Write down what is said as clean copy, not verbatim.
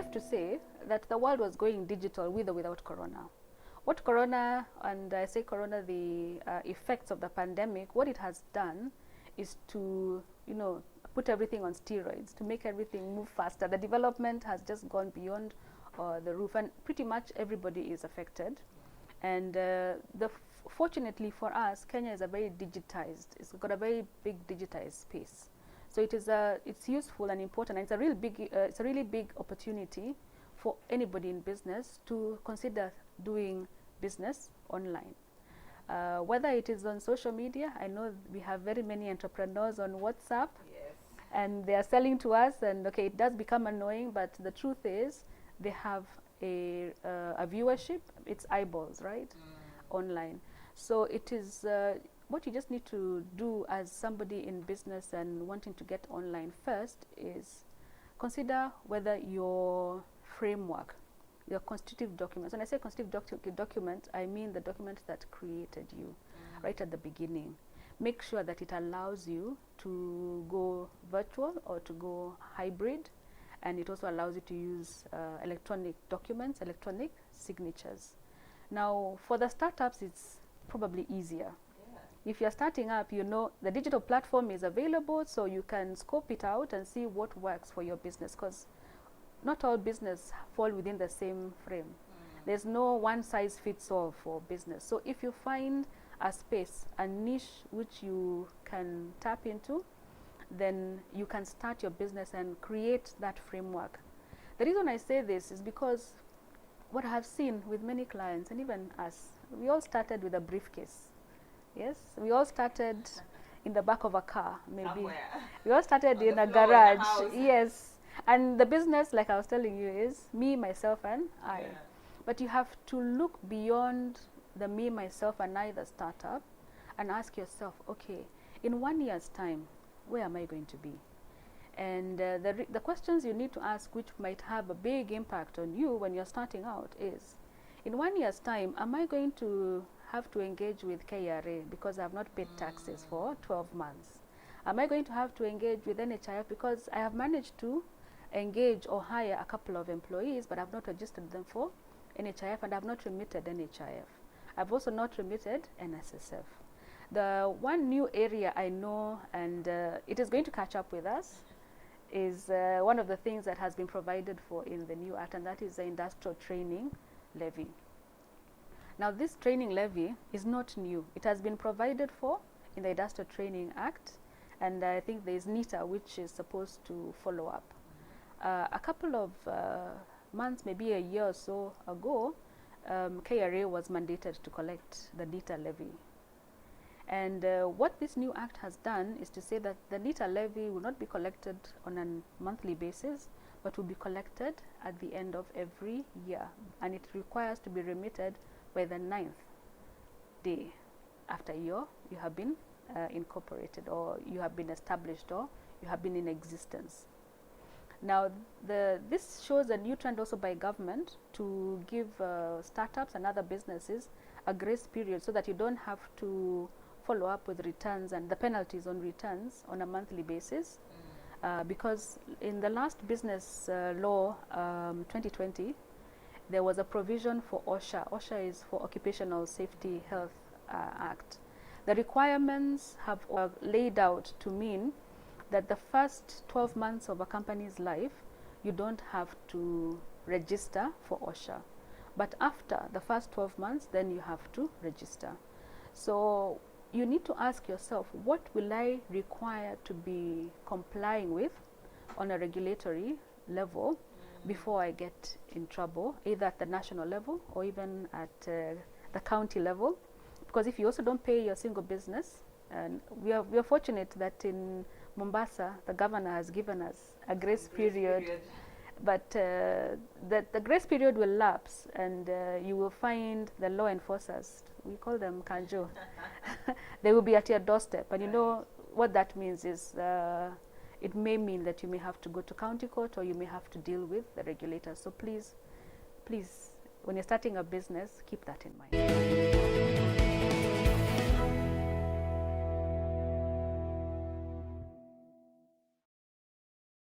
safe to say that the world was going digital with or without Corona. What Corona, and I say Corona, the effects of the pandemic, what it has done is to, put everything on steroids, to make everything move faster. The development has just gone beyond the roof, and pretty much everybody is affected. And fortunately for us, Kenya is a very digitized, it's got a very big digitized space. So it's useful and important, and it's a really big opportunity for anybody in business to consider doing business online. Whether it is on social media, I know we have very many entrepreneurs on WhatsApp, Yes. and they are selling to us, and okay, it does become annoying, but the truth is they have a viewership, it's eyeballs, right? Online. So it is what you just need to do as somebody in business and wanting to get online first is consider whether your framework, your constitutive documents, when I say constitutive document, I mean the document that created you right at the beginning. Make sure that it allows you to go virtual or to go hybrid, and it also allows you to use electronic documents, electronic signatures. Now, for the startups, it's probably easier. If you're starting up, the digital platform is available, so you can scope it out and see what works for your business, because not all business fall within the same frame. There's no one size fits all for business. So if you find a space, a niche which you can tap into, then you can start your business and create that framework. The reason I say this is because what I have seen with many clients, and even us, we all started with a briefcase. Yes, we all started in the back of a car, maybe. Somewhere. We all started in a garage. Yes, and the business, like I was telling you, is me, myself, and I. Yeah. But you have to look beyond the me, myself, and I, the startup, and ask yourself, okay, in 1 year's time, where am I going to be? And the questions you need to ask, which might have a big impact on you when you're starting out, is, in 1 year's time, am I going to have to engage with KRA because I have not paid taxes for 12 months? Am I going to have to engage with NHIF because I have managed to engage or hire a couple of employees, but I've not registered them for NHIF, and I've not remitted NHIF. I've also not remitted NSSF. The one new area I know, and it is going to catch up with us, is one of the things that has been provided for in the new act, and that is the industrial training levy. Now, this training levy is not new. It has been provided for in the Industrial Training Act, and I think there is NITA, which is supposed to follow up. A couple of months, maybe a year or so ago, KRA was mandated to collect the NITA levy. And what this new act has done is to say that the NITA levy will not be collected on a monthly basis, but will be collected at the end of every year. And it requires to be remitted by the 9th day after you have been incorporated, or you have been established, or you have been in existence. Now, this shows a new trend also by government to give startups and other businesses a grace period, so that you don't have to follow up with returns and the penalties on returns on a monthly basis. Because in the last business law 2020, there was a provision for OSHA. OSHA is for Occupational Safety Health Act. The requirements have laid out to mean that the first 12 months of a company's life, you don't have to register for OSHA. But after the first 12 months, then you have to register. So you need to ask yourself, what will I require to be complying with on a regulatory level before I get in trouble, either at the national level or even at the county level? Because if you also don't pay your single business, and we are fortunate that in Mombasa, the governor has given us a grace period. But the grace period will lapse, and you will find the law enforcers, we call them kanjo, they will be at your doorstep. And you know what that means is it may mean that you may have to go to county court, or you may have to deal with the regulators. So please, when you're starting a business, keep that in mind.